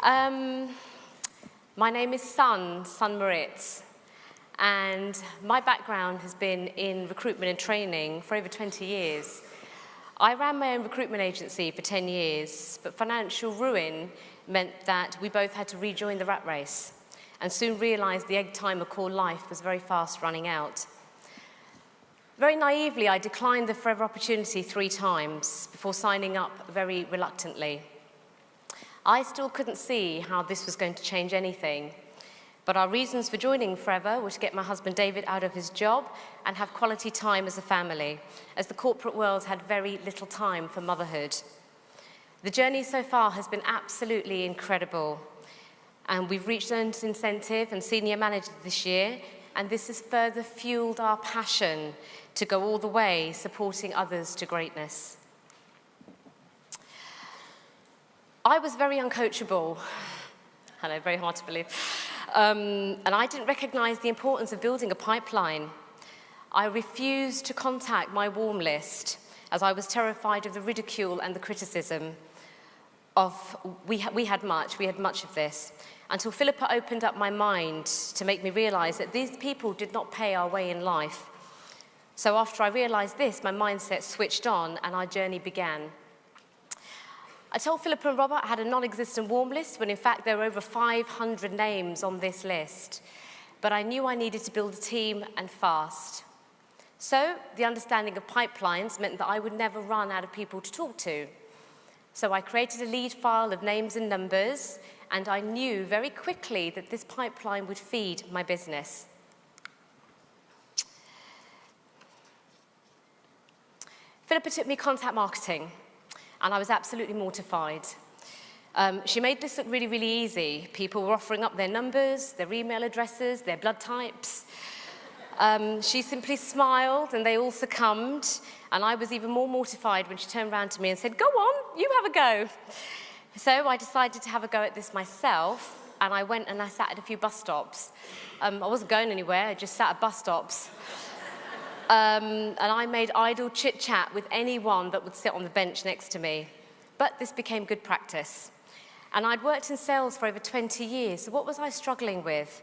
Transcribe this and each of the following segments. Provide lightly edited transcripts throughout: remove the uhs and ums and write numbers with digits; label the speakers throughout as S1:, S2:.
S1: My name is Sun Moritz, and my background has been in recruitment and training for over 20 years. I ran my own recruitment agency for 10 years, but financial ruin meant that we both had to rejoin the rat race and soon realised the egg timer called life was very fast running out. Very naively, I declined the forever opportunity 3 times before signing up very reluctantly. I still couldn't see how this was going to change anything, but our reasons for joining Forever were to get my husband David out of his job and have quality time as a family, as the corporate world had very little time for motherhood. The journey so far has been absolutely incredible, and we've reached earned incentive and senior manager this year, and this has further fueled our passion to go all the way, supporting others to greatness. I was very uncoachable. I know, very hard to believe. And I didn't recognize the importance of building a pipeline. I refused to contact my warm list as I was terrified of the ridicule and the criticism of, we had much of this, until Philippa opened up my mind to make me realize that these people did not pay our way in life. So after I realized this, my mindset switched on and our journey began. I told Philippa and Robert I had a non-existent warm list when in fact there were over 500 names on this list. But I knew I needed to build a team and fast. So the understanding of pipelines meant that I would never run out of people to talk to. So I created a lead file of names and numbers, and I knew very quickly that this pipeline would feed my business. Philippa took me contact marketing, and I was absolutely mortified. She made this look really, really easy. People were offering up their numbers, their email addresses, their blood types. She simply smiled and they all succumbed, and I was even more mortified when she turned around to me and said, "Go on, you have a go." So I decided to have a go at this myself, and I went and I sat at a few bus stops. I wasn't going anywhere, I just sat at bus stops. And I made idle chit-chat with anyone that would sit on the bench next to me. But this became good practice. And I'd worked in sales for over 20 years, so what was I struggling with?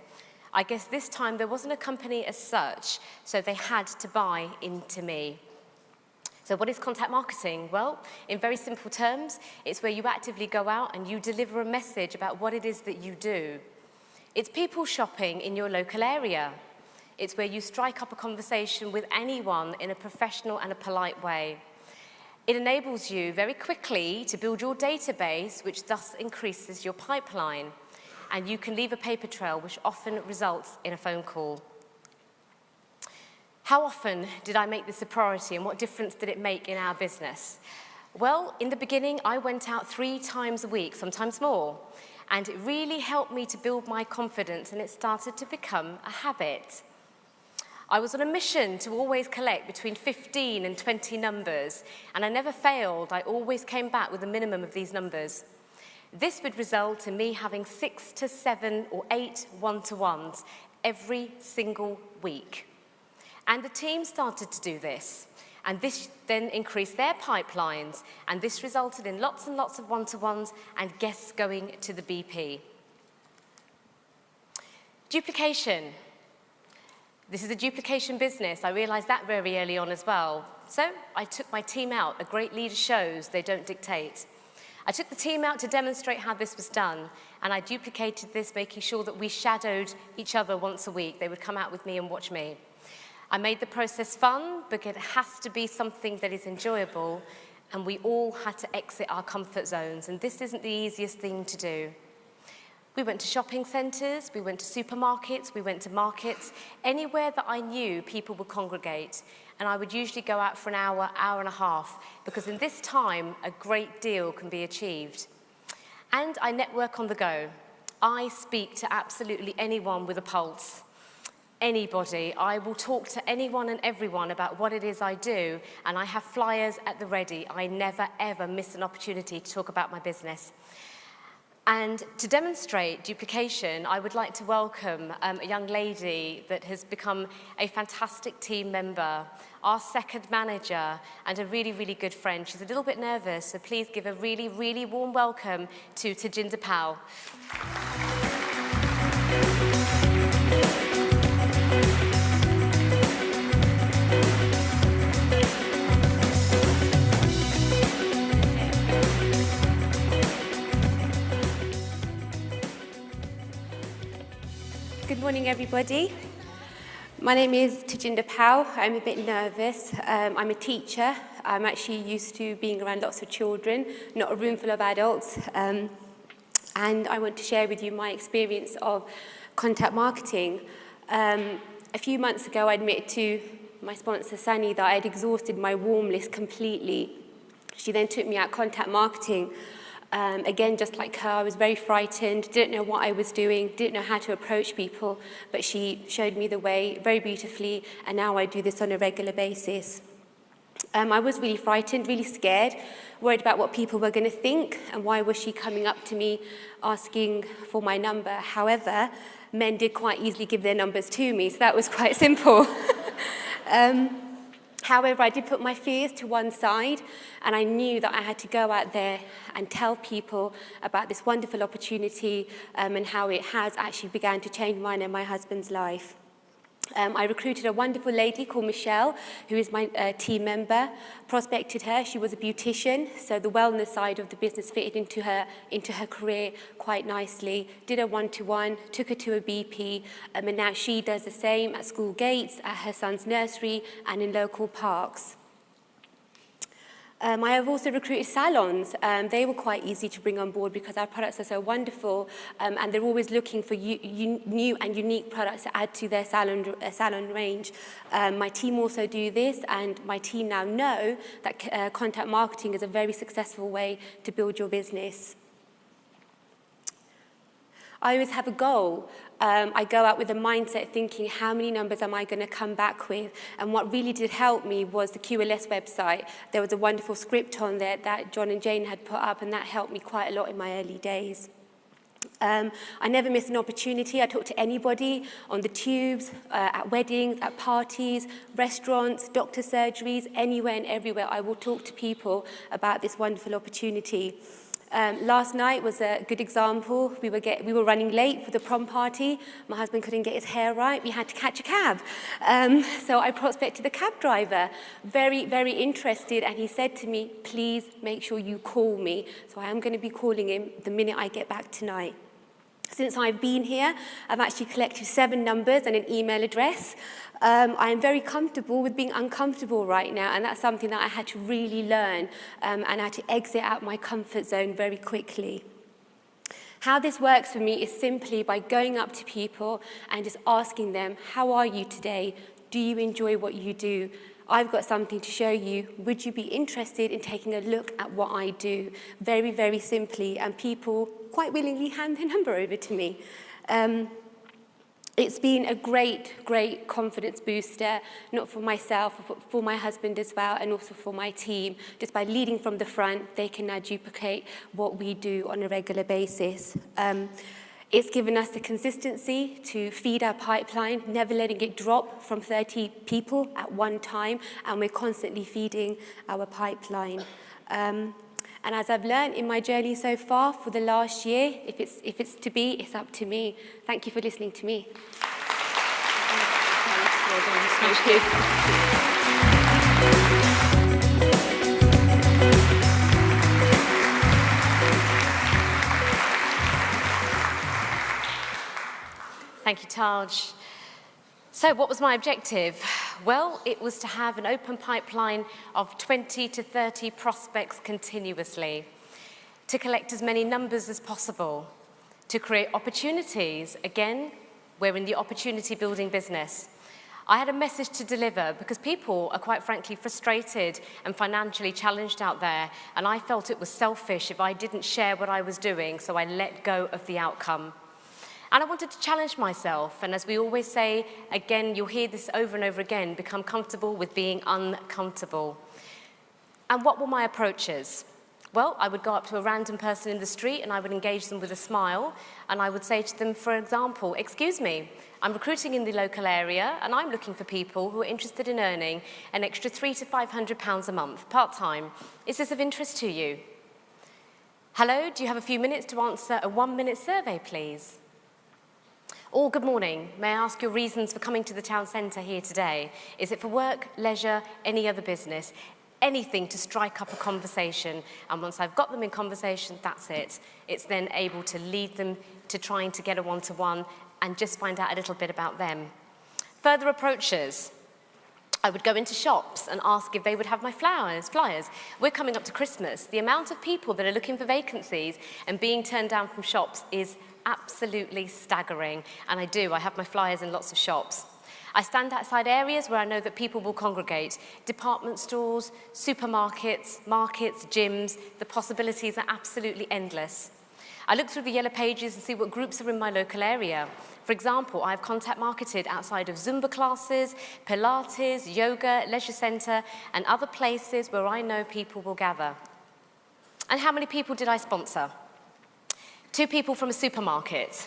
S1: I guess this time there wasn't a company as such, so they had to buy into me. So what is contact marketing? Well, in very simple terms, it's where you actively go out and you deliver a message about what it is that you do. It's people shopping in your local area. It's where you strike up a conversation with anyone in a professional and a polite way. It enables you very quickly to build your database, which thus increases your pipeline. And you can leave a paper trail, which often results in a phone call. How often did I make this a priority, and what difference did it make in our business? Well, in the beginning, I went out 3 times a week, sometimes more. And it really helped me to build my confidence, and it started to become a habit. I was on a mission to always collect between 15 and 20 numbers, and I never failed. I always came back with a minimum of these numbers. This would result in me having 6 to 7 or 8 one-to-ones every single week. And the team started to do this, and this then increased their pipelines, and this resulted in lots and lots of one-to-ones and guests going to the BP. Duplication. This is a duplication business. I realized that very early on as well. So I took my team out. A great leader shows, they don't dictate. I took the team out to demonstrate how this was done, and I duplicated this, making sure that we shadowed each other once a week. They would come out with me and watch me. I made the process fun, because it has to be something that is enjoyable, and we all had to exit our comfort zones, and this isn't the easiest thing to do. We went to shopping centres, we went to supermarkets, we went to markets, anywhere that I knew people would congregate. And I would usually go out for an hour, hour and a half, because in this time, a great deal can be achieved. And I network on the go. I speak to absolutely anyone with a pulse. Anybody. I will talk to anyone and everyone about what it is I do, and I have flyers at the ready. I never, ever miss an opportunity to talk about my business. And to demonstrate duplication, I would like to welcome a young lady that has become a fantastic team member, our second manager, and a really, really good friend. She's a little bit nervous, so please give a really, really warm welcome to Tajinder Pal.
S2: Good morning, everybody. My name is Tajinder Pal. I'm a bit nervous. I'm a teacher. I'm actually used to being around lots of children, not a room full of adults. And I want to share with you my experience of contact marketing. A few months ago, I admitted to my sponsor, Sunny, that I had exhausted my warm list completely. She then took me out contact marketing. Again, just like her, I was very frightened, didn't know what I was doing, didn't know how to approach people, but she showed me the way very beautifully, and now I do this on a regular basis. I was really frightened, really scared, worried about what people were going to think, and why was she coming up to me asking for my number. However, men did quite easily give their numbers to me, so that was quite simple. However, I did put my fears to one side, and I knew that I had to go out there and tell people about this wonderful opportunity and how it has actually begun to change mine and my husband's life. I recruited a wonderful lady called Michelle, who is my team member, prospected her. She was a beautician, so the wellness side of the business fitted into her career quite nicely. Did a one-to-one, took her to a BP, and now she does the same at school gates, at her son's nursery, and in local parks. I have also recruited salons. They were quite easy to bring on board because our products are so wonderful, and they're always looking for new and unique products to add to their salon range. My team also do this, and my team now know that contact marketing is a very successful way to build your business. I always have a goal. I go out with a mindset thinking, how many numbers am I going to come back with? And what really did help me was the QLS website. There was a wonderful script on there that John and Jane had put up, and that helped me quite a lot in my early days. I never miss an opportunity. I talk to anybody on the tubes, at weddings, at parties, restaurants, doctor surgeries, anywhere and everywhere. I will talk to people about this wonderful opportunity. Last night was a good example. We were running late for the prom party. My husband couldn't get his hair right. We had to catch a cab. So I prospected the cab driver, very, very interested, and he said to me, please make sure you call me. So I am going to be calling him the minute I get back tonight. Since I've been here, I've actually collected 7 numbers and an email address. I am very comfortable with being uncomfortable right now, and that's something that I had to really learn, and I had to exit out my comfort zone very quickly. How this works for me is simply by going up to people and just asking them, how are you today? Do you enjoy what you do? I've got something to show you. Would you be interested in taking a look at what I do? Very, very simply, and people quite willingly hand their number over to me. It's been a great, great confidence booster, not for myself, but for my husband as well, and also for my team. Just by leading from the front, they can now duplicate what we do on a regular basis. It's given us the consistency to feed our pipeline, never letting it drop from 30 people at one time, and we're constantly feeding our pipeline. And as I've learned in my journey so far for the last year, if it's to be, it's up to me. Thank you for listening to me. Thank you.
S1: Thank you, Taj. So what was my objective? Well, it was to have an open pipeline of 20 to 30 prospects continuously, to collect as many numbers as possible, to create opportunities. Again, we're in the opportunity building business. I had a message to deliver because people are quite frankly frustrated and financially challenged out there, and I felt it was selfish if I didn't share what I was doing, so I let go of the outcome. And I wanted to challenge myself, and as we always say, again, you'll hear this over and over again, become comfortable with being uncomfortable. And what were my approaches? Well, I would go up to a random person in the street and I would engage them with a smile, and I would say to them, for example, "Excuse me, I'm recruiting in the local area and I'm looking for people who are interested in earning an extra £300 to £500 a month, part-time. Is this of interest to you? Hello, do you have a few minutes to answer a 1-minute survey, please? Or good morning, may I ask your reasons for coming to the town centre here today? Is it for work, leisure, any other business? Anything to strike up a conversation, and once I've got them in conversation, that's it. It's then able to lead them to trying to get a one-to-one and just find out a little bit about them. Further approaches. I would go into shops and ask if they would have my flyers. We're coming up to Christmas. The amount of people that are looking for vacancies and being turned down from shops is absolutely staggering, and I have my flyers in lots of shops. I stand outside areas where I know that people will congregate. Department stores, supermarkets, markets, gyms, the possibilities are absolutely endless. I look through the yellow pages and see what groups are in my local area. For example, I've contact marketed outside of Zumba classes, Pilates, yoga, leisure centre, and other places where I know people will gather. And how many people did I sponsor? 2 people from a supermarket.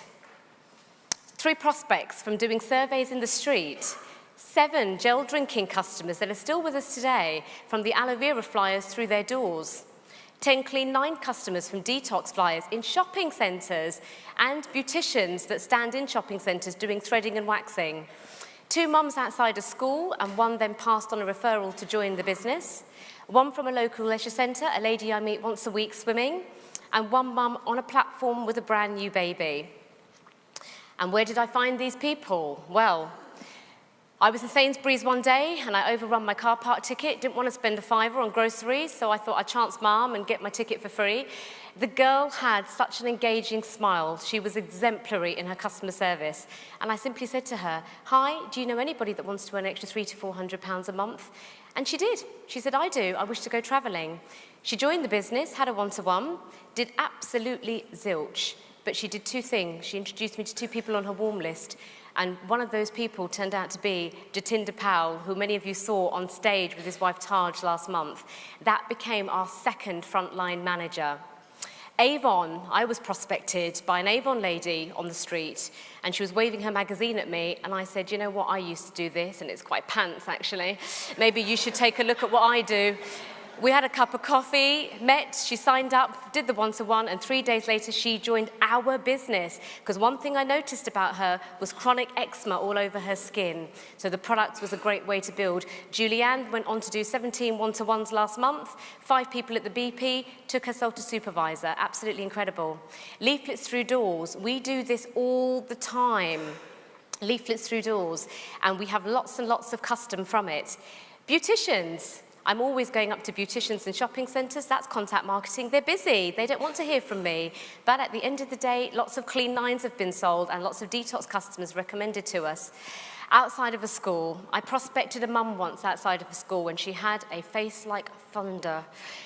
S1: 3 prospects from doing surveys in the street, 7 gel drinking customers that are still with us today from the aloe vera flyers through their doors, 10 Clean 9 customers from detox flyers in shopping centres, and beauticians that stand in shopping centres doing threading and waxing, 2 mums outside a school and 1 then passed on a referral to join the business, 1 from a local leisure centre, a lady I meet once a week swimming, and 1 mum on a platform with a brand new baby. And where did I find these people? Well, I was in Sainsbury's one day and I overrun my car park ticket, didn't want to spend a £5 on groceries, so I thought I'd chance my arm and get my ticket for free. The girl had such an engaging smile. She was exemplary in her customer service. And I simply said to her, "Hi, do you know anybody that wants to earn an extra £300 to £400 a month?" And she did. She said, "I do. I wish to go travelling." She joined the business, had a one-to-one, did absolutely zilch. But she did 2 things. She introduced me to 2 people on her warm list, and one of those people turned out to be Jatinder Pal, who many of you saw on stage with his wife Taj last month. That became our 2nd frontline manager. Avon, I was prospected by an Avon lady on the street, and she was waving her magazine at me, and I said, "You know what, I used to do this, and it's quite pants actually. Maybe you should take a look at what I do." We had a cup of coffee, met, she signed up, did the one-to-one, and 3 days later she joined our business. Because one thing I noticed about her was chronic eczema all over her skin. So the product was a great way to build. Julianne went on to do 17 one-to-ones last month, 5 people at the BP, took herself to supervisor. Absolutely incredible. Leaflets through doors. We do this all the time. Leaflets through doors. And we have lots and lots of custom from it. Beauticians. I'm always going up to beauticians in shopping centres. That's contact marketing. They're busy. They don't want to hear from me. But at the end of the day, lots of Clean 9s have been sold and lots of detox customers recommended to us. Outside of a school, I prospected a mum once outside of a school and she had a face like thunder.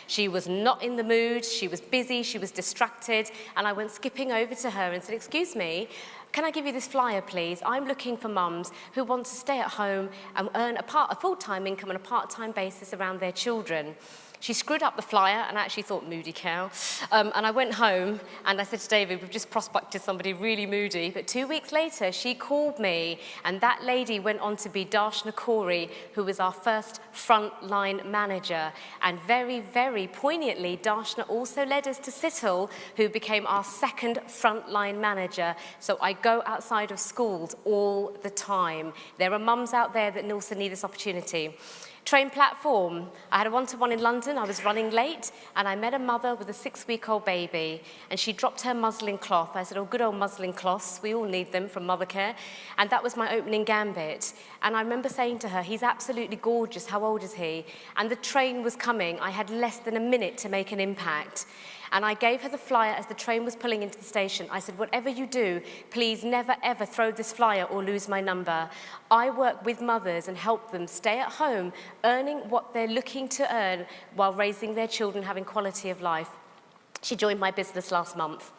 S1: She was not in the mood, she was busy, she was distracted, and I went skipping over to her and said, "Excuse me, can I give you this flyer, please? I'm looking for mums who want to stay at home and earn a full-time income on a part-time basis around their children." She screwed up the flyer and I actually thought, moody cow. And I went home and I said to David, "We've just prospected somebody really moody." But 2 weeks later, she called me, and that lady went on to be Darshna Corey, who was our first frontline manager. And very, very poignantly, Darshna also led us to Sittle, who became our 2nd frontline manager. So I go outside of schools all the time. There are mums out there that also need this opportunity. Train platform. I had a one-to-one in London. I was running late and I met a mother with a 6-week-old baby and she dropped her muslin cloth. I said, "Oh, good old muslin cloths. We all need them from Mothercare." And that was my opening gambit. And I remember saying to her, "He's absolutely gorgeous. How old is he?" And the train was coming. I had less than a minute to make an impact. And I gave her the flyer as the train was pulling into the station. I said, "Whatever you do, please never ever throw this flyer or lose my number. I work with mothers and help them stay at home, earning what they're looking to earn while raising their children, having quality of life." She joined my business last month.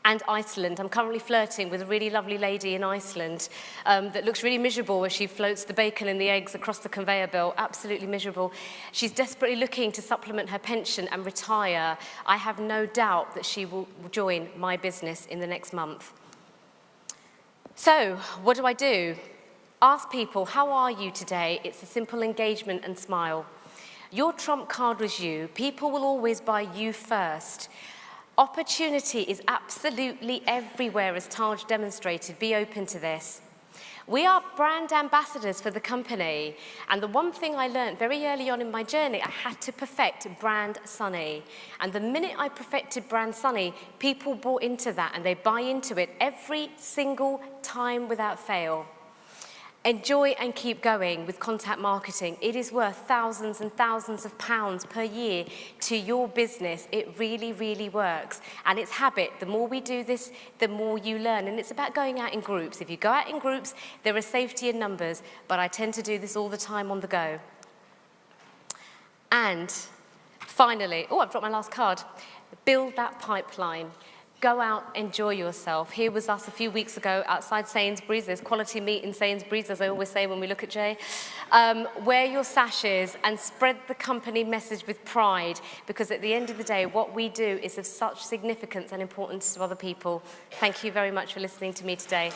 S1: and Iceland. I'm currently flirting with a really lovely lady in Iceland that looks really miserable as she floats the bacon and the eggs across the conveyor belt, absolutely miserable. She's desperately looking to supplement her pension and retire. I have no doubt that she will join my business in the next month. So, what do? Ask people, how are you today? It's a simple engagement and smile. Your trump card was you. People will always buy you first. Opportunity is absolutely everywhere, as Taj demonstrated. Be open to this. We are brand ambassadors for the company, and the one thing I learned very early on in my journey, I had to perfect brand Sunny. And the minute I perfected brand Sunny, people bought into that and they buy into it every single time without fail. Enjoy and keep going with contact marketing. It is worth thousands and thousands of pounds per year to your business. It really, really works. And it's habit. The more we do this, the more you learn. And it's about going out in groups. If you go out in groups, there is safety in numbers. But I tend to do this all the time on the go. And finally, I've dropped my last card. Build that pipeline. Go out, enjoy yourself. Here was us a few weeks ago outside Sainsbury's. There's quality meat in Sainsbury's, as I always say when we look at Jay. Wear your sashes and spread the company message with pride, because at the end of the day, what we do is of such significance and importance to other people. Thank you very much for listening to me today.